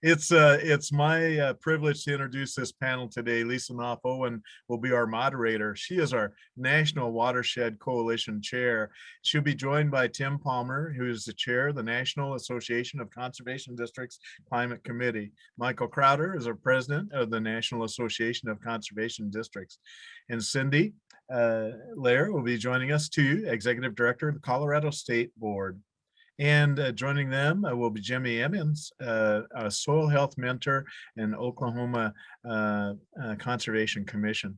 It's my privilege to introduce this panel today. Lisa Knopf Owen will be our moderator. She is our National Watershed Coalition Chair. She'll be joined by Tim Palmer, who is the chair of the National Association of Conservation Districts Climate Committee. Michael Crowder is our president of the National Association of Conservation Districts. And Cindy Lair will be joining us too, Executive Director of the Colorado State Board. And joining them will be Jimmy Emmons, a soil health mentor and Oklahoma Conservation Commission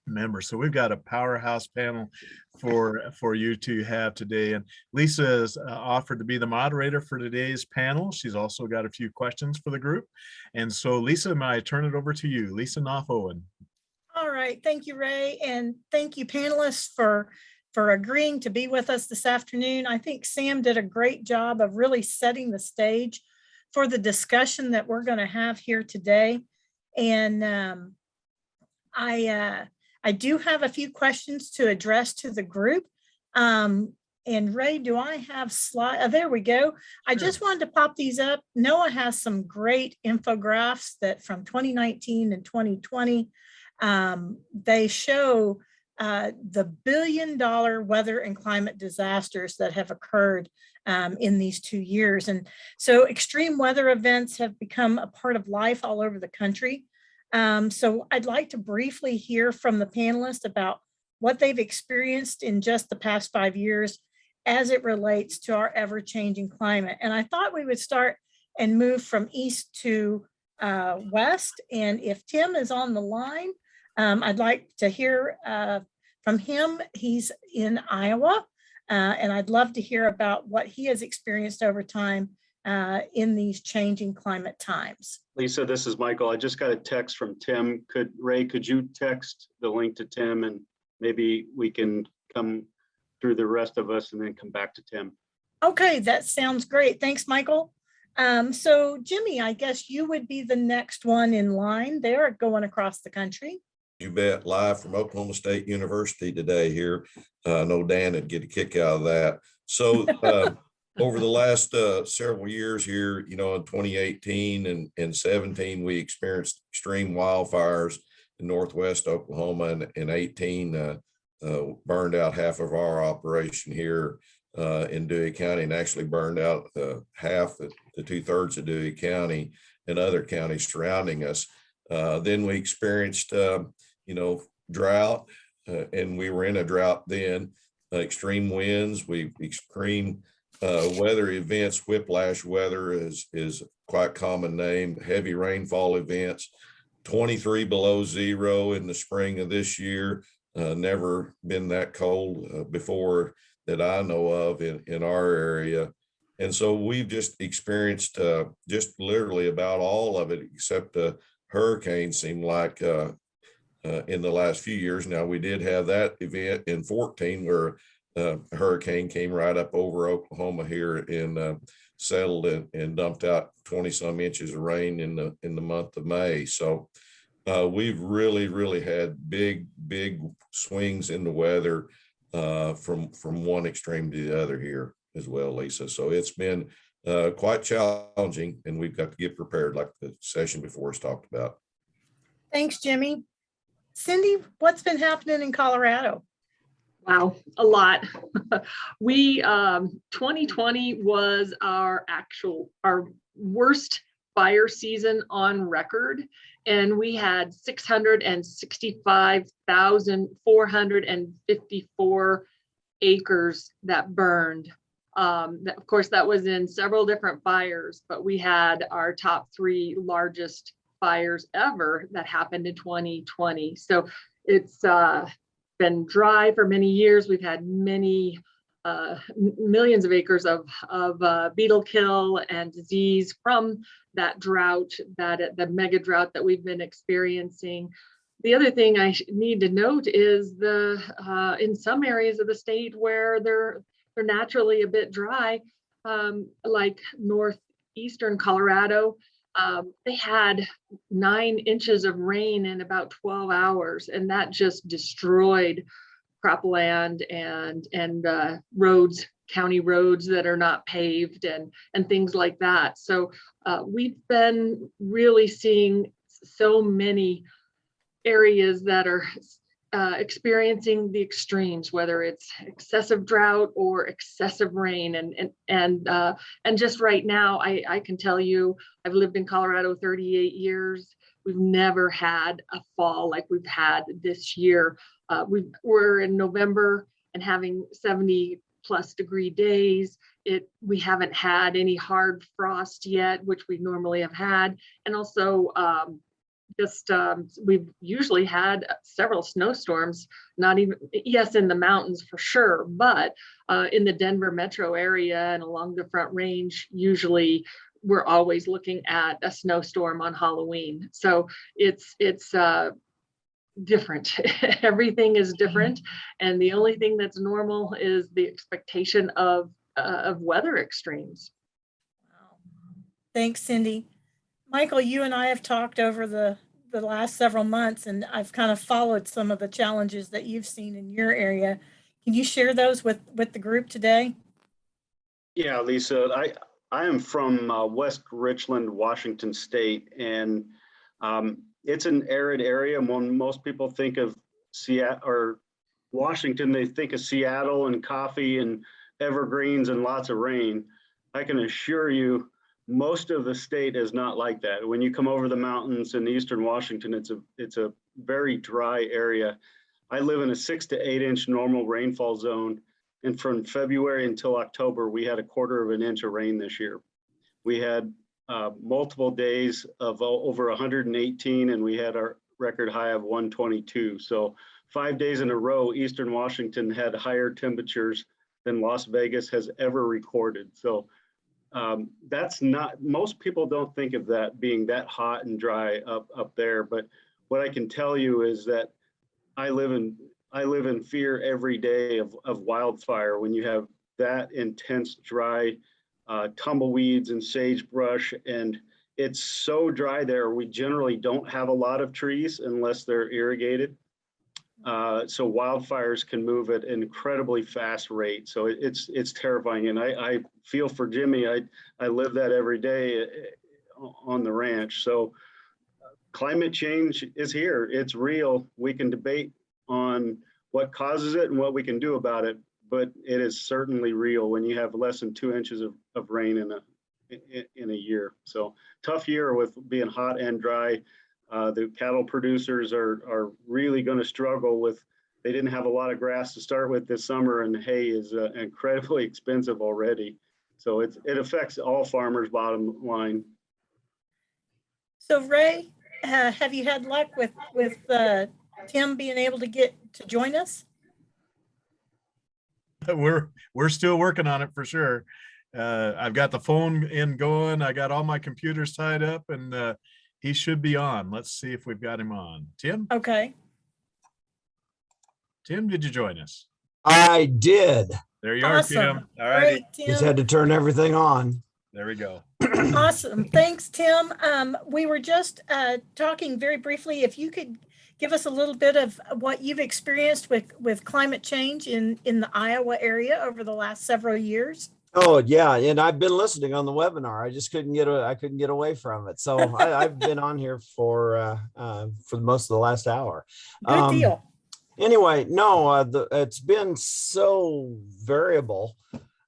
member. So we've got a powerhouse panel for you to have today. And Lisa has offered to be the moderator for today's panel. She's also got a few questions for the group. And so Lisa, may I turn it over to you? Lisa Knopf Owen. All right, thank you, Ray. And thank you, panelists, for agreeing to be with us this afternoon. I think Sam did a great job of really setting the stage for the discussion that we're going to have here today. And I do have a few questions to address to the group. And Ray, do I have slides? Oh, there we go. I just wanted to pop these up. NOAA has some great infographics that from 2019 and 2020, they show the billion-dollar weather and climate disasters that have occurred in these 2 years. And so extreme weather events have become a part of life all over the country. So I'd like to briefly hear from the panelists about what they've experienced in just the past 5 years as it relates to our ever-changing climate. And I thought we would start and move from east to west. And if Tim is on the line, I'd like to hear from him. He's in Iowa, and I'd love to hear about what he has experienced over time in these changing climate times. Lisa, this is Michael. I just got a text from Tim. Ray, could you text the link to Tim, and maybe we can come through the rest of us and then come back to Tim. Okay, that sounds great. Thanks, Michael. So Jimmy, I guess you would be the next one in line there going across the country. You bet. Live from Oklahoma State University today here. I know Dan would get a kick out of that. So over the last several years here, in 2018 and 17, we experienced extreme wildfires in Northwest Oklahoma, and in 18 burned out half of our operation here in Dewey County, and actually burned out half to 2/3 of Dewey County and other counties surrounding us. Then we experienced drought, and we were in a drought then, extreme winds, extreme weather events. Whiplash weather is quite common name. Heavy rainfall events, 23 below zero in the spring of this year. Never been that cold before that I know of in our area. And so we've just experienced just literally about all of it, except hurricanes seem like in the last few years. Now, we did have that event in 14 where a hurricane came right up over Oklahoma here and settled and dumped out 20 some inches of rain in the month of May. So we've really had big swings in the weather from one extreme to the other here as well, Lisa. So it's been quite challenging, and we've got to get prepared like the session before us talked about. Thanks, Jimmy. Cindy, what's been happening in Colorado? Wow, a lot. 2020 was our worst fire season on record, and we had 665,454 acres that burned. Of course, that was in several different fires, but we had our top 3 largest fires ever that happened in 2020. So it's been dry for many years. We've had many millions of acres of beetle kill and disease from that drought, the mega drought that we've been experiencing. The other thing I need to note is in some areas of the state where they're naturally a bit dry, like northeastern Colorado, they had 9 inches of rain in about 12 hours, and that just destroyed cropland and roads, county roads that are not paved and things like that. So we've been really seeing so many areas that are experiencing the extremes, whether it's excessive drought or excessive rain. And just right now, I can tell you, I've lived in Colorado 38 years. We've never had a fall like we've had this year. We're in November and having 70+ degree days. We haven't had any hard frost yet, which we normally have had. And also we've usually had several snowstorms, not even, yes, in the mountains for sure, but in the Denver metro area and along the Front Range, usually we're always looking at a snowstorm on Halloween. So it's different. Everything is different. And the only thing that's normal is the expectation of weather extremes. Wow. Thanks, Cindy. Michael, you and I have talked over the last several months, and I've kind of followed some of the challenges that you've seen in your area. Can you share those with the group today? Yeah, Lisa, I am from West Richland, Washington State, and it's an arid area. When most people think of Seattle or Washington, they think of Seattle and coffee and evergreens and lots of rain. I can assure you, most of the state is not like that. When you come over the mountains in eastern Washington, it's a very dry area. I live in a 6 to 8 inch normal rainfall zone. And from February until October, we had 1/4 inch of rain this year. We had multiple days of over 118, and we had our record high of 122. So 5 days in a row, eastern Washington had higher temperatures than Las Vegas has ever recorded. So that's not, most people don't think of that being that hot and dry up there. But what I can tell you is that I live in fear every day of wildfire when you have that intense dry tumbleweeds and sagebrush, and it's so dry there. We generally don't have a lot of trees unless they're irrigated. So wildfires can move at an incredibly fast rate. So it's terrifying. And I feel for Jimmy. I live that every day on the ranch. So climate change is here. It's real. We can debate on what causes it and what we can do about it, but it is certainly real when you have less than 2 inches of rain in a year. So tough year with being hot and dry. The cattle producers are really going to struggle with, they didn't have a lot of grass to start with this summer, and hay is incredibly expensive already. So it affects all farmers' bottom line. So Ray, have you had luck with Tim being able to get to join us? We're still working on it for sure. I've got the phone going. I got all my computers tied up, and he should be on. Let's see if we've got him on. Tim? Okay. Tim, did you join us? I did. There you Awesome. are, Tim. All right. Great, Tim. Just had to turn everything on. There we go. Awesome. Thanks, Tim. We were just talking very briefly. If you could give us a little bit of what you've experienced with climate change in the Iowa area over the last several years. Oh yeah, and I've been listening on the webinar. I just couldn't get away from it. So I've been on here for most of the last hour. Good deal. Anyway, no, it's been so variable.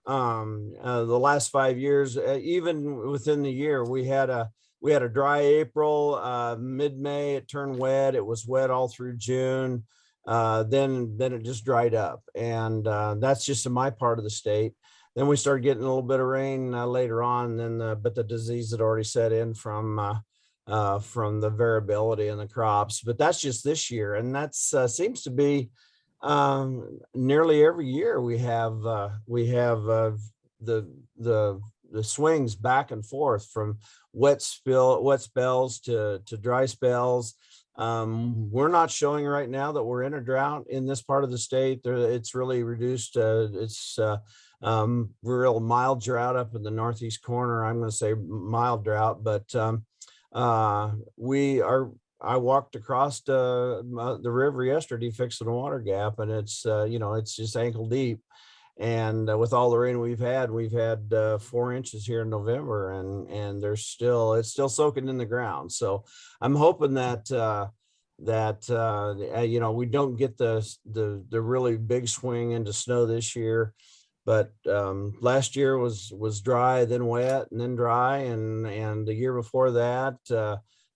The last 5 years, even within the year, we had a dry April, mid-May, it turned wet. It was wet all through June. Then it just dried up, and that's just in my part of the state. Then we started getting a little bit of rain later on, but the disease had already set in from the variability in the crops. But that's just this year, and that seems to be nearly every year we have the swings back and forth from wet spells to dry spells. We're not showing right now that we're in a drought in this part of the state. It's really reduced. It's real mild drought up in the northeast corner. I'm going to say mild drought, but I walked across the river yesterday fixing a water gap, and it's it's just ankle deep. And with all the rain we've had 4 inches here in November, and it's still soaking in the ground. So I'm hoping that we don't get the really big swing into snow this year. But last year was dry, then wet, and then dry, and the year before that,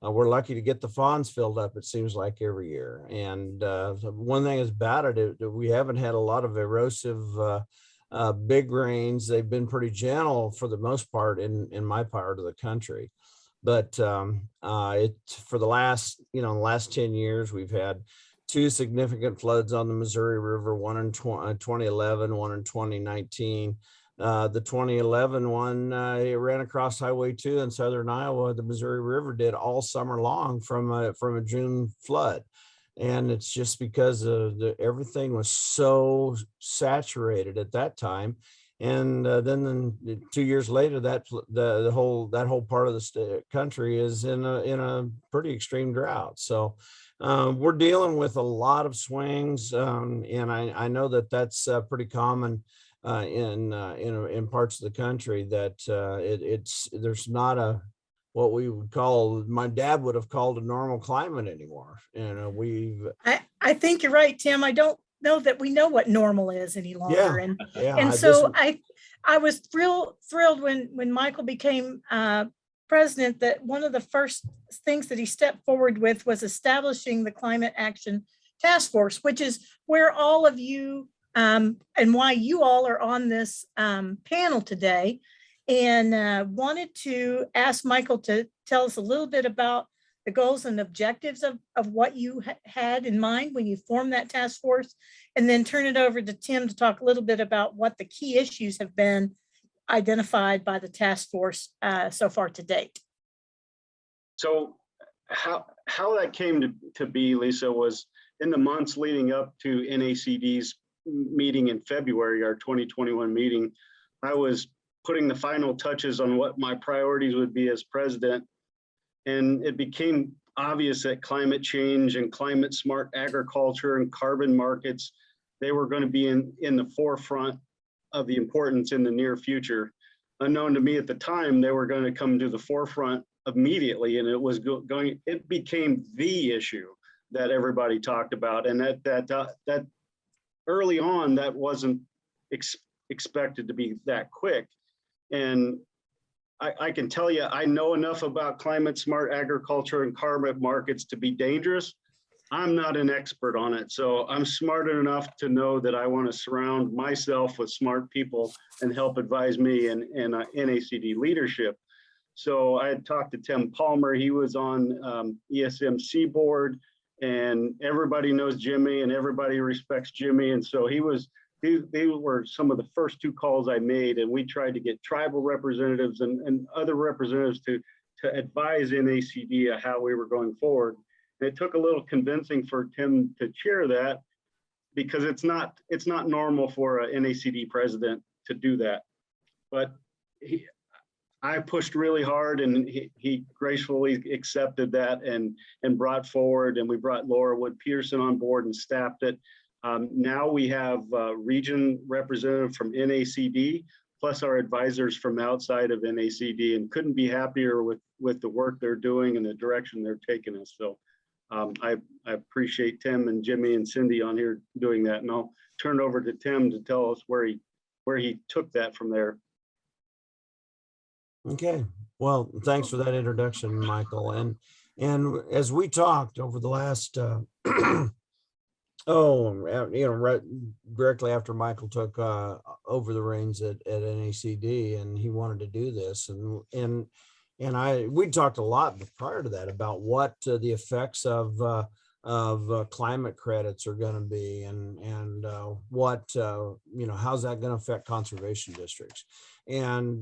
we're lucky to get the ponds filled up. It seems like every year. And one thing is about it, we haven't had a lot of erosive big rains. They've been pretty gentle for the most part in my part of the country. But for the last 10 years, we've had 2 significant floods on the Missouri River, one in 2011, one in 2019. The 2011 one, it ran across Highway 2 in southern Iowa. The Missouri River did all summer long from a June flood. And it's just because everything was so saturated at that time. And then 2 years later, that whole part of the country is in a pretty extreme drought. So we're dealing with a lot of swings, and I know that's pretty common in parts of the country, that there's not what we would call, my dad would have called, a normal climate anymore. I think you're right, Tim. I don't know that we know what normal is any longer. I was thrilled when Michael became president, that one of the first things that he stepped forward with was establishing the Climate Action Task Force, which is where all of you and why you all are on this panel today. And wanted to ask Michael to tell us a little bit about the goals and objectives of what you had in mind when you formed that task force, and then turn it over to Tim to talk a little bit about what the key issues have been identified by the task force so far to date. So how that came to be, Lisa, was in the months leading up to NACD's meeting in February, our 2021 meeting. I was putting the final touches on what my priorities would be as president. And it became obvious that climate change and climate smart agriculture and carbon markets, they were going to be in the forefront of the importance in the near future. Unknown to me at the time, they were going to come to the forefront immediately, and it became the issue that everybody talked about. And that early on, that wasn't expected to be that quick. And I can tell you, I know enough about climate smart agriculture and carbon markets to be dangerous. I'm not an expert on it. So I'm smart enough to know that I want to surround myself with smart people and help advise me in NACD leadership. So I had talked to Tim Palmer. He was on ESMC board, and everybody knows Jimmy and everybody respects Jimmy. And so they were some of the first 2 calls I made, and we tried to get tribal representatives and other representatives to advise NACD how we were going forward. And it took a little convincing for Tim to chair that, because it's not normal for a NACD president to do that. But I pushed really hard, and he gracefully accepted that and brought forward, and we brought Laura Wood Peterson on board and staffed it. Now we have a region representative from NACD, plus our advisors from outside of NACD, and couldn't be happier with the work they're doing and the direction they're taking us. So I appreciate Tim and Jimmy and Cindy on here doing that. And I'll turn it over to Tim to tell us where he took that from there. Okay, well, thanks for that introduction, Michael. And as we talked over the last right directly after Michael took over the reins at NACD, and he wanted to do this, and we talked a lot prior to that about what the effects of climate credits are going to be, and what how's that going to affect conservation districts. And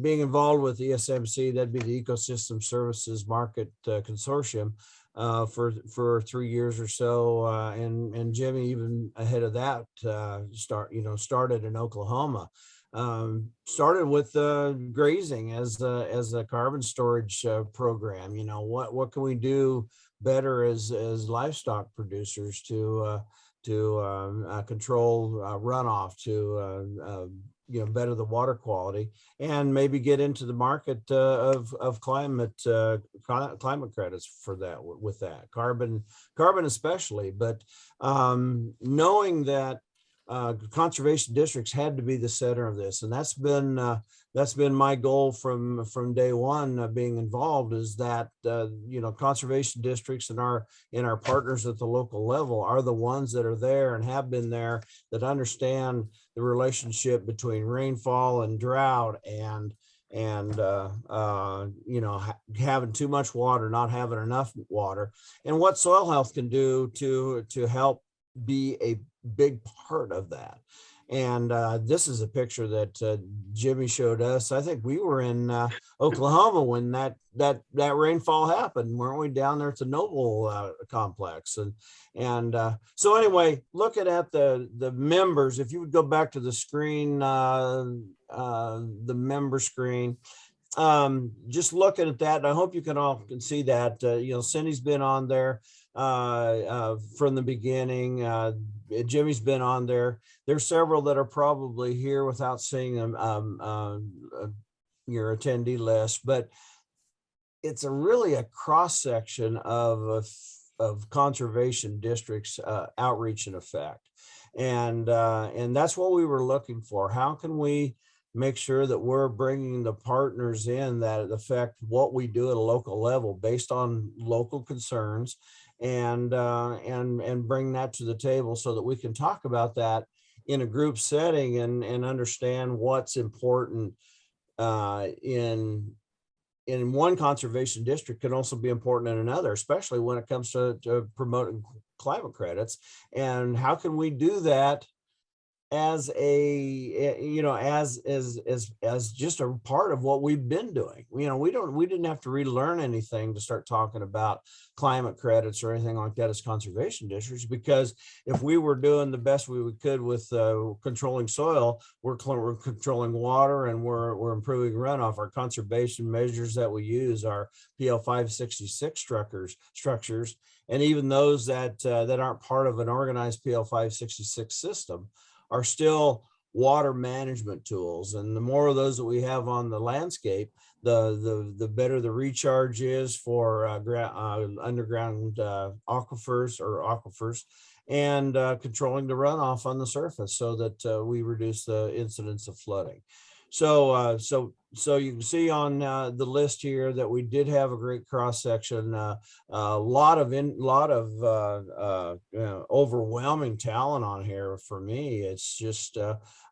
being involved with ESMC, that'd be the Ecosystem Services Market Consortium, for 3 years or so, and Jimmy, even ahead of that, started in Oklahoma. Started with grazing as a carbon storage program. What can we do better as livestock producers to control runoff, to better the water quality, and maybe get into the market of climate credits for that, with that carbon especially. But knowing that conservation districts had to be the center of this, and that's been my goal from day one, being involved, is that conservation districts and our partners at the local level are the ones that are there and have been there, that understand the relationship between rainfall and drought, and having too much water, not having enough water, and what soil health can do to help be a big part of that. And this is a picture that Jimmy showed us. I think we were in Oklahoma when that rainfall happened, weren't we, down there at the Noble complex? And so anyway, looking at the members, if you would go back to the screen, the member screen, just looking at that, and I hope you all can see that. Cindy's been on there from the beginning. Jimmy's been on there. There's several that are probably here without seeing them, your attendee list, but it's really a cross section of conservation districts outreach and effect, and that's what we were looking for. How can we make sure that we're bringing the partners in that affect what we do at a local level based on local concerns, and bring that to the table so that we can talk about that in a group setting, and understand what's important in one conservation district can also be important in another, especially when it comes to promoting climate credits. And how can we do that as as just a part of what we've been doing? We didn't have to relearn anything to start talking about climate credits or anything like that as conservation districts, because if we were doing the best we could with controlling soil, we're controlling water, and we're improving runoff. Our conservation measures that we use are PL 566 structures, and even those that aren't part of an organized PL 566 system are still water management tools. And the more of those that we have on the landscape, the better the recharge is for underground aquifers, and controlling the runoff on the surface, so that we reduce the incidence of flooding. So you can see on the list here that we did have a great cross section, a lot of overwhelming talent on here. For me, it's just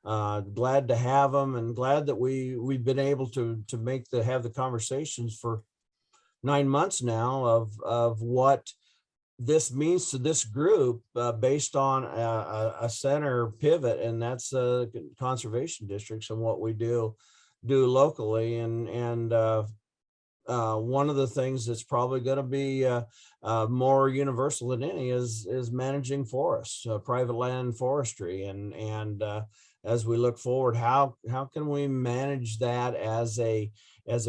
glad to have them, and glad that we've been able to have the conversations for 9 months now of what this means to this group, based on a center pivot, and that's conservation districts and what we do locally. And one of the things that's probably going to be more universal than any is managing forests, private land forestry, and as we look forward, how can we manage that as a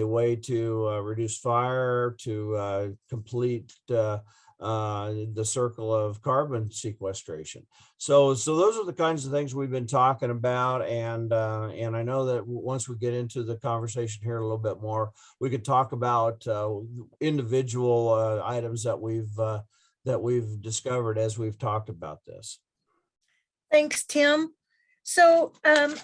way to reduce fire, to complete the circle of carbon sequestration. So those are the kinds of things we've been talking about, and I know that once we get into the conversation here a little bit more, we could talk about individual items that we've discovered as we've talked about this. Thanks, Tim. So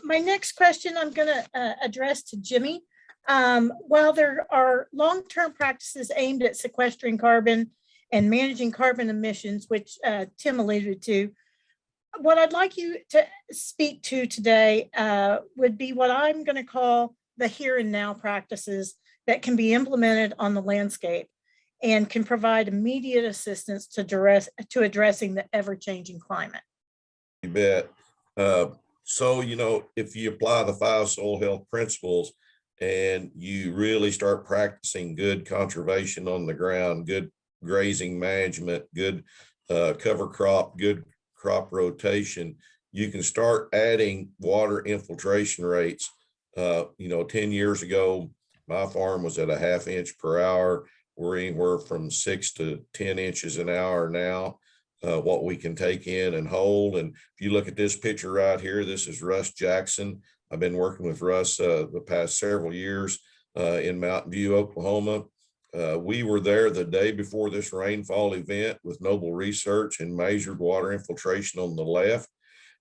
my next question I'm going to address to Jimmy. While there are long-term practices aimed at sequestering carbon and managing carbon emissions, which Tim alluded to, what I'd like you to speak to today would be what I'm going to call the here and now practices that can be implemented on the landscape and can provide immediate assistance to addressing the ever-changing climate. You bet. So, if you apply the 5 soil health principles and you really start practicing good conservation on the ground, good grazing management, good cover crop, good crop rotation, you can start adding water infiltration rates. 10 years ago, my farm was at a 1/2 inch per hour. we're anywhere from 6 to 10 inches an hour now, what we can take in and hold. And if you look at this picture right here, this is Russ Jackson. I've been working with Russ the past several years in Mountain View, Oklahoma. We were there the day before this rainfall event with Noble Research and measured water infiltration on the left.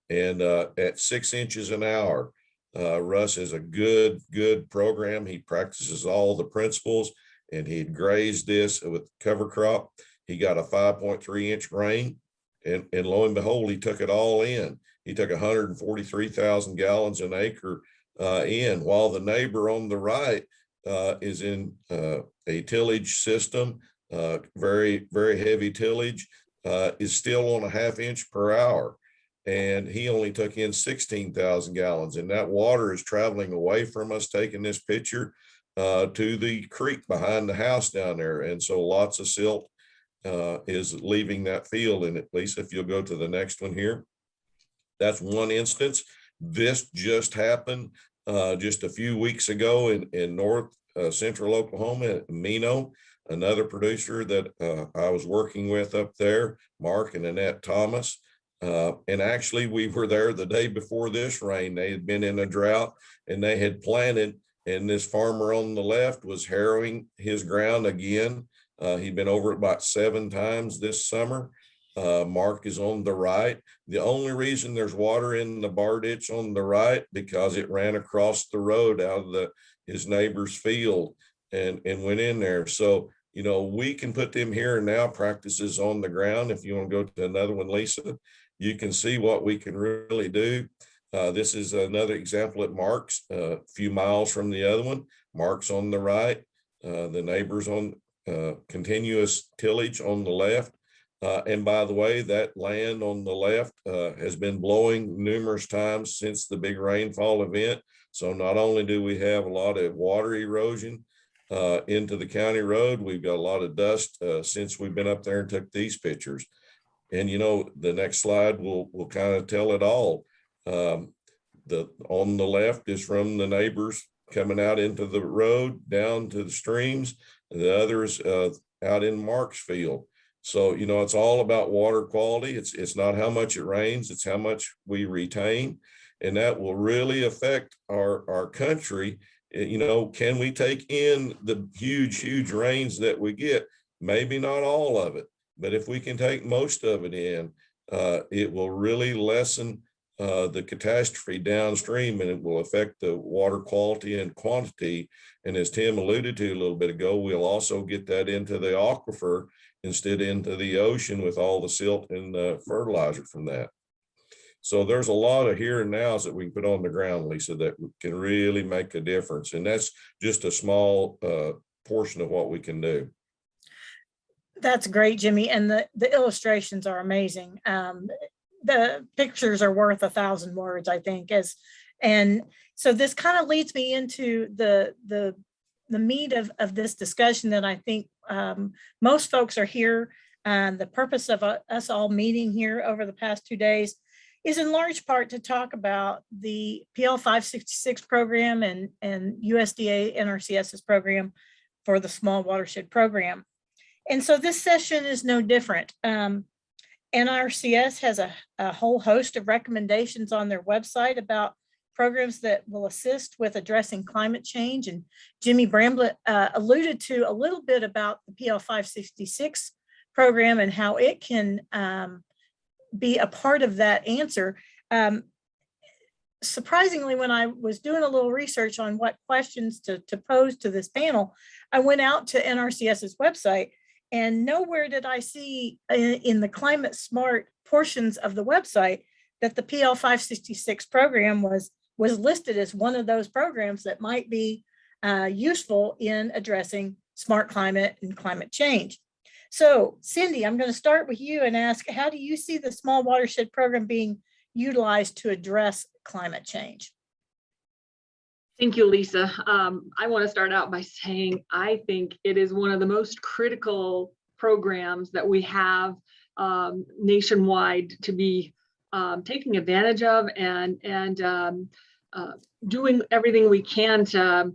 And at 6 inches an hour, Russ is a good program. He practices all the principles, and he had grazed this with cover crop. He got a 5.3 inch rain, and lo and behold, he took it all in. He took 143,000 gallons an acre in, while the neighbor on the right is in a tillage system, very heavy tillage, is still on a 1/2 inch per hour. And he only took in 16,000 gallons, and that water is traveling away from us, taking this picture to the creek behind the house down there. And so lots of silt is leaving that field. And at least if you'll go to the next one here, that's one instance. This just happened just a few weeks ago in north central Oklahoma at Mino, another producer that I was working with up there, Mark and Annette Thomas. And actually we were there the day before this rain. They had been in a drought and they had planted, and this farmer on the left was harrowing his ground again. He'd been over it about 7 times this summer. Mark is on the right. The only reason there's water in the bar ditch on the right, because it ran across the road out of his neighbor's field and went in there. So, you know, we can put them here and now practices on the ground. If you want to go to another one, Lisa, you can see what we can really do. This is another example at Mark's, a few miles from the other one. Mark's on the right, the neighbors on continuous tillage on the left. And by the way, that land on the left has been blowing numerous times since the big rainfall event. So not only do we have a lot of water erosion into the county road, we've got a lot of dust since we've been up there and took these pictures. And you know, the next slide will kind of tell it all. On the left is from the neighbors coming out into the road down to the streams, and the others out in Mark's field. So, you know, it's all about water quality. It's not how much it rains, it's how much we retain. And that will really affect our country. You know, can we take in the huge rains that we get? Maybe not all of it, but if we can take most of it in, it will really lessen the catastrophe downstream, and it will affect the water quality and quantity. And as Tim alluded to a little bit ago, we'll also get that into the aquifer instead into the ocean with all the silt and fertilizer from that. So there's a lot of here and nows that we can put on the ground, Lisa, that can really make a difference. And that's just a small portion of what we can do. That's great, Jimmy. And the illustrations are amazing. The pictures are worth 1,000 words, I think. And so this kind of leads me into the meat of this discussion that I think most folks are here. The purpose of us all meeting here over the past 2 days is in large part to talk about the PL 566 program and USDA NRCS's program for the small watershed program. And so this session is no different. NRCS has a whole host of recommendations on their website about programs that will assist with addressing climate change. And Jimmy Bramblett alluded to a little bit about the PL 566 program and how it can be a part of that answer. Surprisingly, when I was doing a little research on what questions to pose to this panel, I went out to NRCS's website, and nowhere did I see in the climate smart portions of the website that the PL 566 program was listed as one of those programs that might be useful in addressing smart climate and climate change. So Cindy, I'm going to start with you and ask, how do you see the small watershed program being utilized to address climate change? Thank you, Lisa. I want to start out by saying I think it is one of the most critical programs that we have nationwide to be taking advantage of and doing everything we can to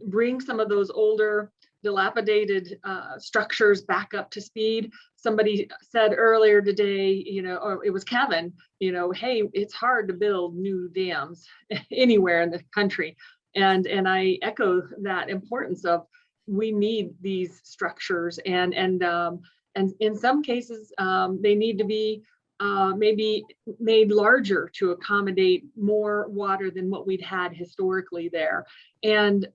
bring some of those older dilapidated structures back up to speed. Somebody said earlier today, or it was Kevin, hey, it's hard to build new dams anywhere in the country. And I echo that importance of, we need these structures, and in some cases they need to be maybe made larger to accommodate more water than what we'd had historically there. And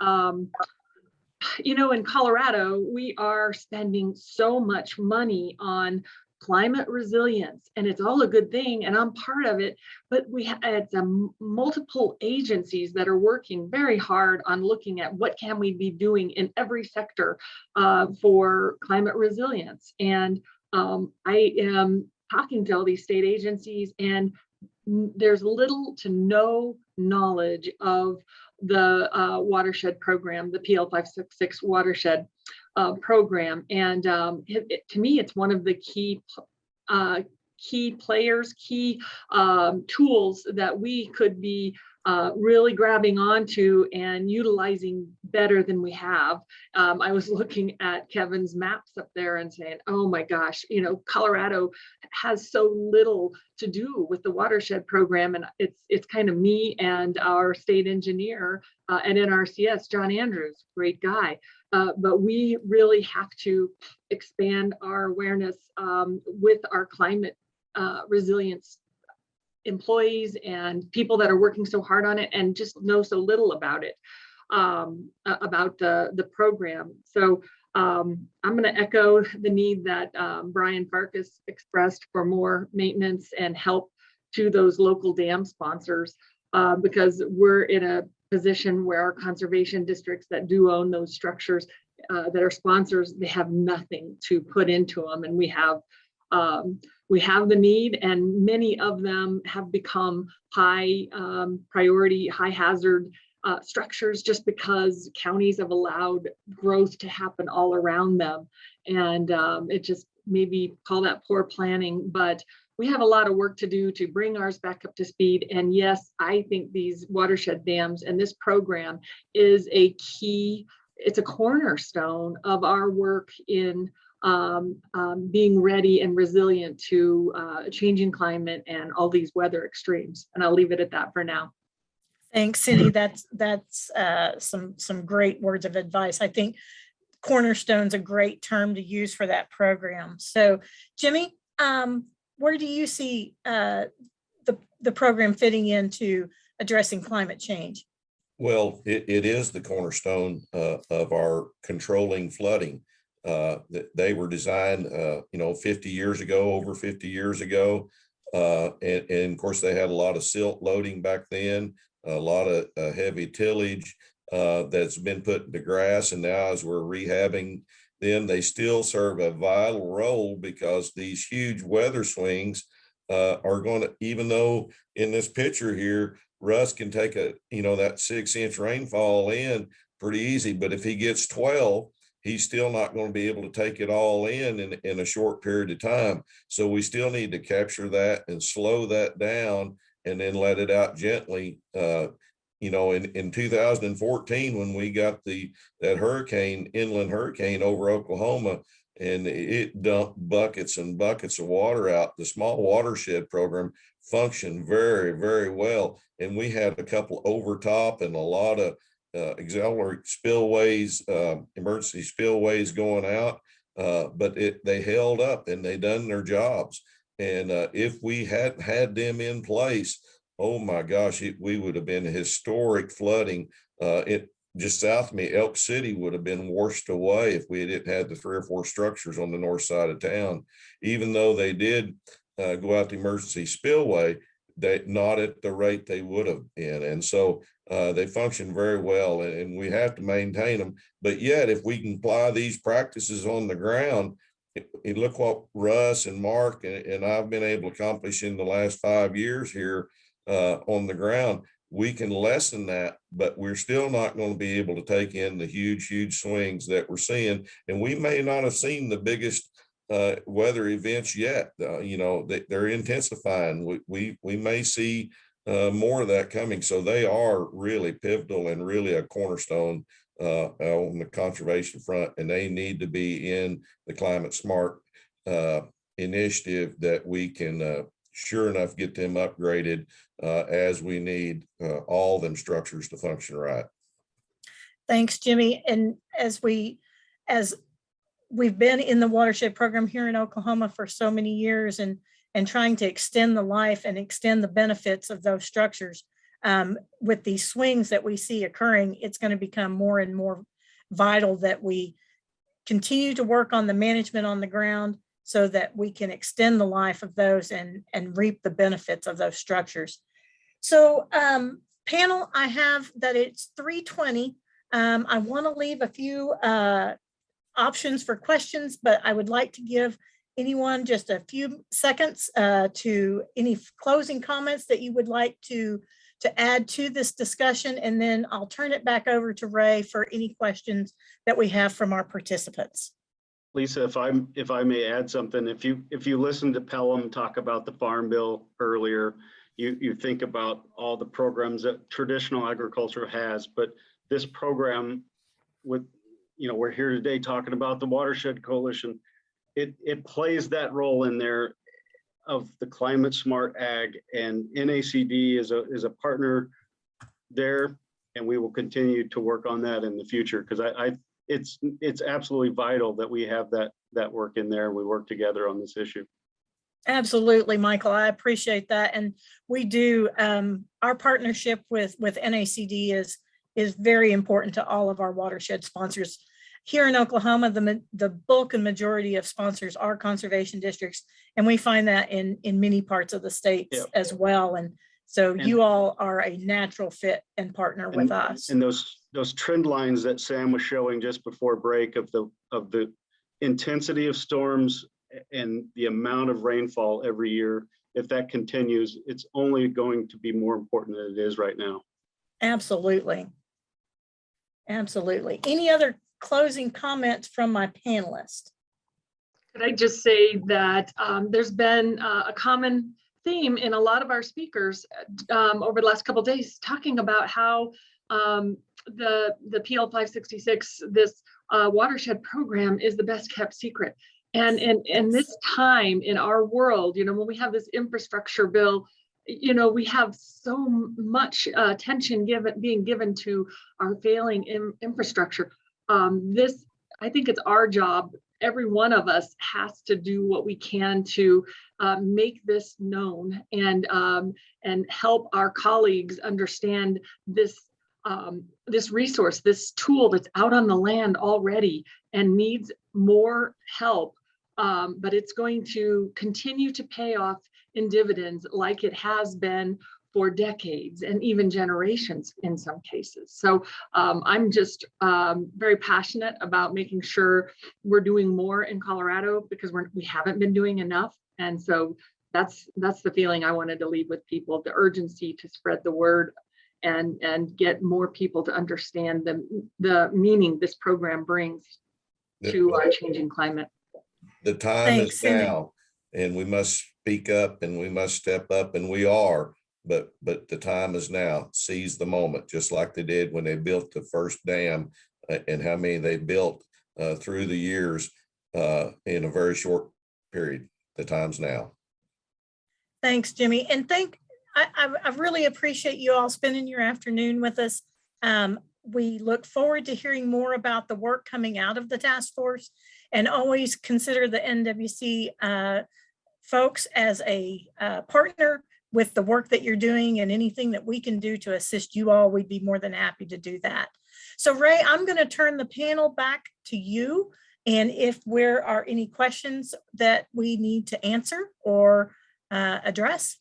in Colorado, we are spending so much money on climate resilience, and it's all a good thing, and I'm part of it, but it's multiple agencies that are working very hard on looking at what can we be doing in every sector for climate resilience. And I am talking to all these state agencies, and there's little to no knowledge of the watershed program, the PL 566 watershed program. And to me, it's one of the key players, key tools that we could be really grabbing onto and utilizing better than we have. I was looking at Kevin's maps up there and saying, oh my gosh, Colorado has so little to do with the watershed program. And it's kind of me and our state engineer at NRCS, John Andrews, great guy. But we really have to expand our awareness with our climate resilience employees and people that are working so hard on it and just know so little about it, about the program. So I'm going to echo the need that Brian Farkas expressed for more maintenance and help to those local dam sponsors, because we're in a position where our conservation districts that do own those structures that are sponsors, they have nothing to put into them, and we have the need, and many of them have become high priority, high hazard structures just because counties have allowed growth to happen all around them. And it just maybe call that poor planning, but we have a lot of work to do to bring ours back up to speed. And yes, I think these watershed dams and this program is a key, it's a cornerstone of our work in being ready and resilient to changing climate and all these weather extremes. And I'll leave it at that for now. Thanks, Cindy. That's some great words of advice. I think cornerstone's a great term to use for that program. So, Jimmy, where do you see the program fitting into addressing climate change? Well, it is the cornerstone of our controlling flooding. They were designed, 50 years ago, over 50 years ago. And of course, they had a lot of silt loading back then, a lot of heavy tillage that's been put into grass. And now as we're rehabbing them, they still serve a vital role, because these huge weather swings are going to, even though in this picture here, Russ can take that 6-inch rainfall in pretty easy, but if he gets 12, he's still not going to be able to take it all in a short period of time. So we still need to capture that and slow that down and then let it out gently. In 2014, when we got that inland hurricane over Oklahoma, and it dumped buckets and buckets of water out, the small watershed program functioned very, very well. And we had a couple overtop and a lot of auxiliary spillways, emergency spillways going out, but they held up and they done their jobs. And if we hadn't had them in place, oh my gosh, we would have been historic flooding. Just south of me, Elk City would have been washed away if we didn't have the 3 or 4 structures on the north side of town. Even though they did go out the emergency spillway, they not at the rate they would have been. And so they function very well, and we have to maintain them. But yet, if we can apply these practices on the ground, look what Russ and Mark and I've been able to accomplish in the last 5 years here on the ground. We can lessen that, but we're still not going to be able to take in the huge, huge swings that we're seeing. And we may not have seen the biggest weather events yet. They're intensifying. We may see more of that coming. So they are really pivotal and really a cornerstone on the conservation front, and they need to be in the climate smart initiative that we can sure enough get them upgraded as we need all them structures to function right. Thanks, Jimmy. And as we've been in the watershed program here in Oklahoma for so many years, and trying to extend the life and extend the benefits of those structures, with these swings that we see occurring, it's going to become more and more vital that we continue to work on the management on the ground so that we can extend the life of those and reap the benefits of those structures. So panel, I have that it's 3:20. I want to leave a few options for questions, but I would like to give anyone just a few seconds to any closing comments that you would like to add to this discussion, and then I'll turn it back over to Ray for any questions that we have from our participants. Lisa, if I may add something, if you listen to Pelham talk about the Farm Bill earlier, you think about all the programs that traditional agriculture has, but this program with, we're here today talking about the Watershed Coalition. It plays that role in there of the climate smart ag, and NACD is a partner there, and we will continue to work on that in the future, because it's absolutely vital that we have that work in there and we work together on this issue. Absolutely, Michael. I appreciate that. And we do, our partnership with NACD is very important to all of our watershed sponsors. Here in Oklahoma, the bulk and majority of sponsors are conservation districts, and we find that in many parts of the states as well. And so you all are a natural fit and partner with us. And those trend lines that Sam was showing just before break of the intensity of storms and the amount of rainfall every year, if that continues, it's only going to be more important than it is right now. Absolutely. Absolutely. Any other closing comments from my panelists? Could I just say that there's been a common theme in a lot of our speakers over the last couple of days, talking about how the PL 566, this watershed program, is the best kept secret. And in this time in our world, when we have this infrastructure bill, we have so much attention being given to our failing infrastructure. I think it's our job. Every one of us has to do what we can to make this known and help our colleagues understand this resource, this tool that's out on the land already and needs more help. But it's going to continue to pay off in dividends like it has been for decades and even generations in some cases. So I'm just very passionate about making sure we're doing more in Colorado, because we haven't been doing enough. And so that's the feeling I wanted to leave with people, the urgency to spread the word and get more people to understand the meaning this program brings to our changing climate. The time is now, and we must speak up and we must step up, and we are. But the time is now. Seize the moment, just like they did when they built the first dam, and how many they built through the years in a very short period. The time's now. Thanks, Jimmy. And I really appreciate you all spending your afternoon with us. We look forward to hearing more about the work coming out of the task force, and always consider the NWC folks as a partner with the work that you're doing, and anything that we can do to assist you all, we'd be more than happy to do that. So Ray, I'm going to turn the panel back to you. And if there are any questions that we need to answer or address.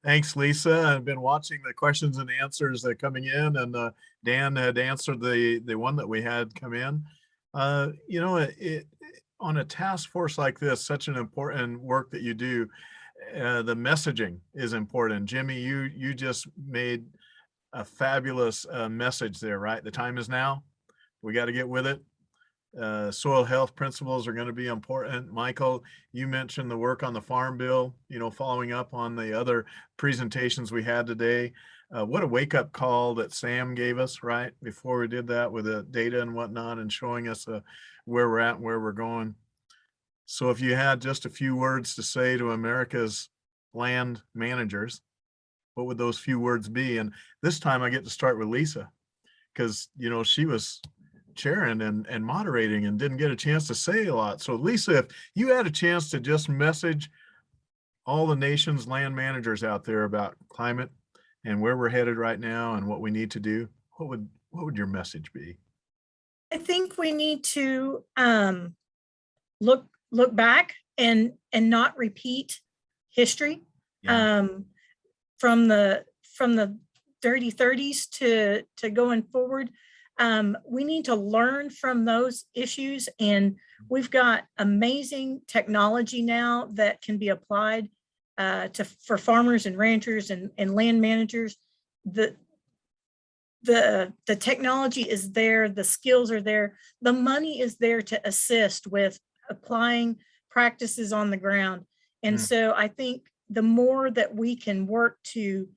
Thanks, Lisa. I've been watching the questions and answers that are coming in, and Dan had answered the one that we had come in. On a task force like this, such an important work that you do, the messaging is important. Jimmy, you just made a fabulous message there, right? The time is now. We got to get with it. Soil health principles are going to be important. Michael, you mentioned the work on the farm bill, following up on the other presentations we had today. What a wake up call that Sam gave us right before we did that with the data and whatnot, and showing us where we're at and where we're going. So if you had just a few words to say to America's land managers, what would those few words be? And this time I get to start with Lisa, because she was chairing and moderating and didn't get a chance to say a lot. So Lisa, if you had a chance to just message all the nation's land managers out there about climate and where we're headed right now and what we need to do, what would your message be? I think we need to look back and not repeat history. Yeah. From the dirty 30s to going forward. We need to learn from those issues, and we've got amazing technology now that can be applied for farmers and ranchers and land managers. The technology is there, the skills are there, the money is there to assist with applying practices on the ground. And so I think the more that we can work to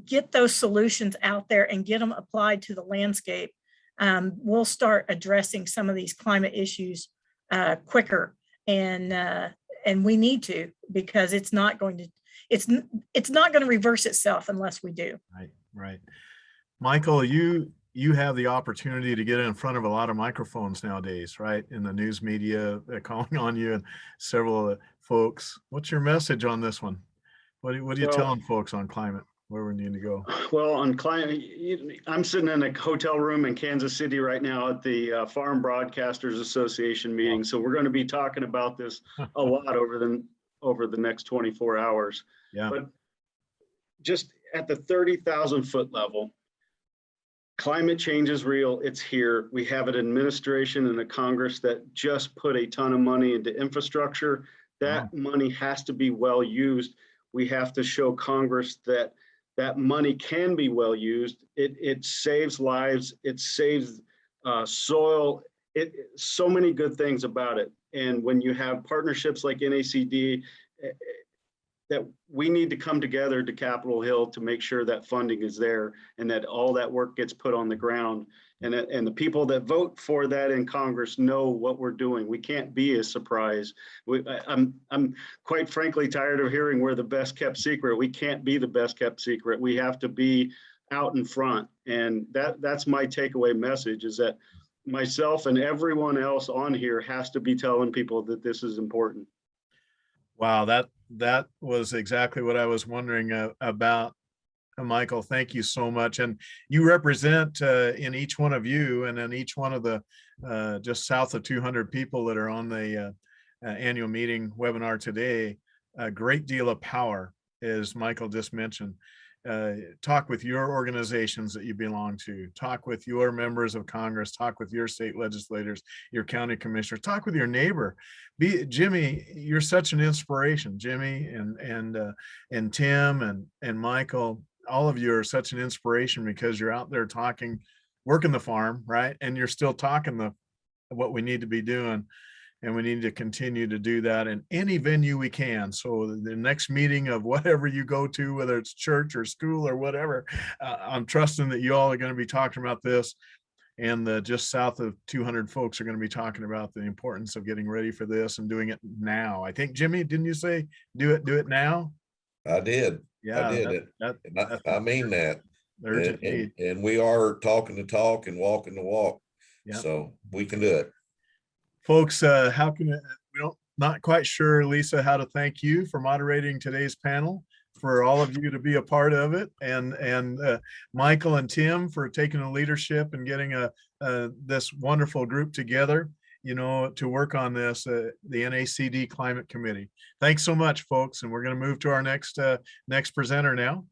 get those solutions out there and get them applied to the landscape, we'll start addressing some of these climate issues quicker. And we need to, because it's not going to reverse itself unless we do. Right. Michael, you have the opportunity to get in front of a lot of microphones nowadays, right? In the news media, they're calling on you and several folks. What's your message on this one? What are you telling folks on climate, where we need to go? Well, on climate, I'm sitting in a hotel room in Kansas City right now at the Farm Broadcasters Association meeting. So we're going to be talking about this a lot over the next 24 hours. Yeah. But just at the 30,000 foot level, climate change is real. It's here. We have an administration and a Congress that just put a ton of money into infrastructure. That money has to be well used. We have to show Congress that that money can be well used. It saves lives. It saves soil. So many good things about it. And when you have partnerships like NACD, that we need to come together to Capitol Hill to make sure that funding is there and that all that work gets put on the ground. And the people that vote for that in Congress know what we're doing. We can't be a surprise. I'm quite frankly tired of hearing we're the best kept secret. We can't be the best kept secret. We have to be out in front. And that's my takeaway message, is that myself and everyone else on here has to be telling people that this is important. Wow, that was exactly what I was wondering about. Michael, thank you so much. And you represent in each one of you and in each one of the just south of 200 people that are on the annual meeting webinar today, a great deal of power, as Michael just mentioned. Talk with your organizations that you belong to, talk with your members of Congress, talk with your state legislators, your county commissioners, talk with your neighbor. Jimmy, you're such an inspiration. Jimmy and Tim and Michael, all of you are such an inspiration, because you're out there talking, working the farm, right? And you're still talking what we need to be doing. And we need to continue to do that in any venue we can. So the next meeting of whatever you go to, whether it's church or school or whatever, I'm trusting that you all are going to be talking about this. And just south of 200 folks are going to be talking about the importance of getting ready for this and doing it now. I think, Jimmy, didn't you say do it now? I did. Yeah, I did I mean that. And we are talking the talk and walking the walk. Yep. So we can do it. Folks, how can not quite sure, Lisa, how to thank you for moderating today's panel, for all of you to be a part of it, and Michael and Tim for taking the leadership and getting this wonderful group together, to work on this, the NACD Climate Committee. Thanks so much, folks. And we're going to move to our next presenter now.